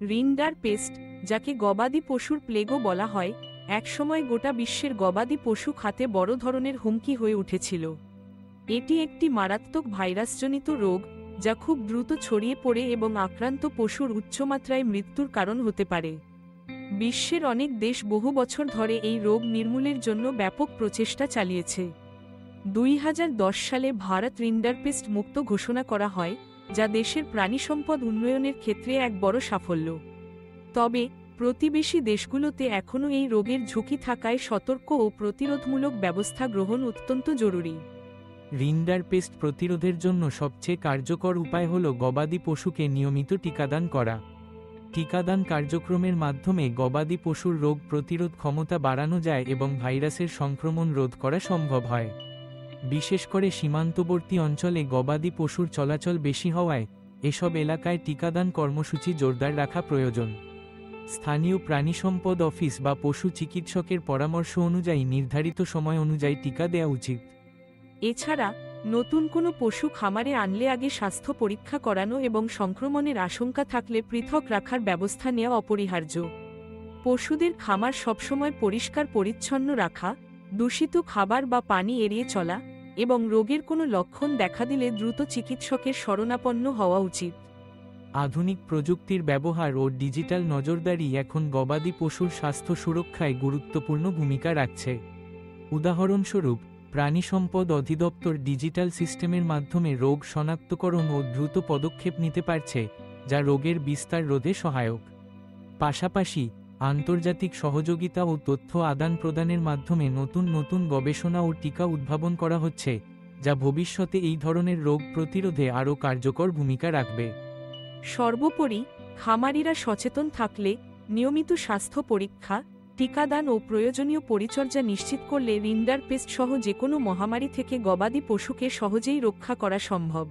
রিন্ডার paste, যাকে গবাদি পশুর প্লেগও বলা হয়, একসময় গোটা বিশ্বের গবাদি পশু খাতে বড় ধরনের হুমকি হয়ে উঠেছিল। এটি একটি মারাত্মক ভাইরাসজনিত রোগ, যা খুব দ্রুত ছড়িয়ে পড়ে এবং আক্রান্ত পশুর উচ্চমাত্রায় মৃত্যুর কারণ হতে পারে। বিশ্বের অনেক দেশ বহু বছর ধরে এই রোগ নির্মূলের জন্য ব্যাপক প্রচেষ্টা চালিয়েছে। 2010 সালে ভারত রিন্ডারপেস্ট মুক্ত ঘোষণা করা হয়, যা দেশের প্রাণিসম্পদ উন্নয়নের ক্ষেত্রে এক বড় সাফল্য। তবে প্রতিবেশী দেশগুলোতে এখনও এই রোগের ঝুঁকি থাকায় সতর্ক ও প্রতিরোধমূলক ব্যবস্থা গ্রহণ অত্যন্ত জরুরি। রিন্ডারপেস্ট প্রতিরোধের জন্য সবচেয়ে কার্যকর উপায় হল গবাদি পশুকে নিয়মিত টিকাদান করা। টিকাদান কার্যক্রমের মাধ্যমে গবাদি পশুর রোগ প্রতিরোধ ক্ষমতা বাড়ানো যায় এবং ভাইরাসের সংক্রমণ রোধ করা সম্ভব হয়। বিশেষ করে সীমান্তবর্তী অঞ্চলে গবাদি পশুর চলাচল বেশি হওয়ায় এসব এলাকায় টিকাদান কর্মসূচি জোরদার রাখা প্রয়োজন। স্থানীয় প্রাণিসম্পদ অফিস বা পশু চিকিৎসকের পরামর্শ অনুযায়ী নির্ধারিত সময় অনুযায়ী টিকা দেওয়া উচিত। এছাড়া নতুন কোনো পশু খামারে আনলে আগে স্বাস্থ্য পরীক্ষা করানো এবং সংক্রমণের আশঙ্কা থাকলে পৃথক রাখার ব্যবস্থা নেওয়া অপরিহার্য। পশুদের খামার সবসময় পরিষ্কার পরিচ্ছন্ন রাখা, দূষিত খাবার বা পানি এড়িয়ে চলা এবং রোগের কোনো লক্ষণ দেখা দিলে দ্রুত চিকিৎসকের শরণাপন্ন হওয়া উচিত। আধুনিক প্রযুক্তির ব্যবহার ও ডিজিটাল নজরদারি এখন গবাদি পশুর স্বাস্থ্য সুরক্ষায় গুরুত্বপূর্ণ ভূমিকা রাখছে। উদাহরণস্বরূপ, প্রাণিসম্পদ অধিদপ্তর ডিজিটাল সিস্টেমের মাধ্যমে রোগ শনাক্তকরণ ও দ্রুত পদক্ষেপ নিতে পারছে, যা রোগের বিস্তার রোধে সহায়ক। পাশাপাশি আন্তর্জাতিক সহযোগিতা ও তথ্য আদান প্রদানের মাধ্যমে নতুন নতুন গবেষণা ও টিকা উদ্ভাবন করা হচ্ছে, যা ভবিষ্যতে এই ধরনের রোগ প্রতিরোধে আরও কার্যকর ভূমিকা রাখবে। সর্বোপরি, খামারিরা সচেতন থাকলে, নিয়মিত স্বাস্থ্য পরীক্ষা, টিকাদান ও প্রয়োজনীয় পরিচর্যা নিশ্চিত করলে রিন্ডারপেস্ট সহ যেকোনো মহামারী থেকে গবাদি পশুকে সহজেই রক্ষা করা সম্ভব।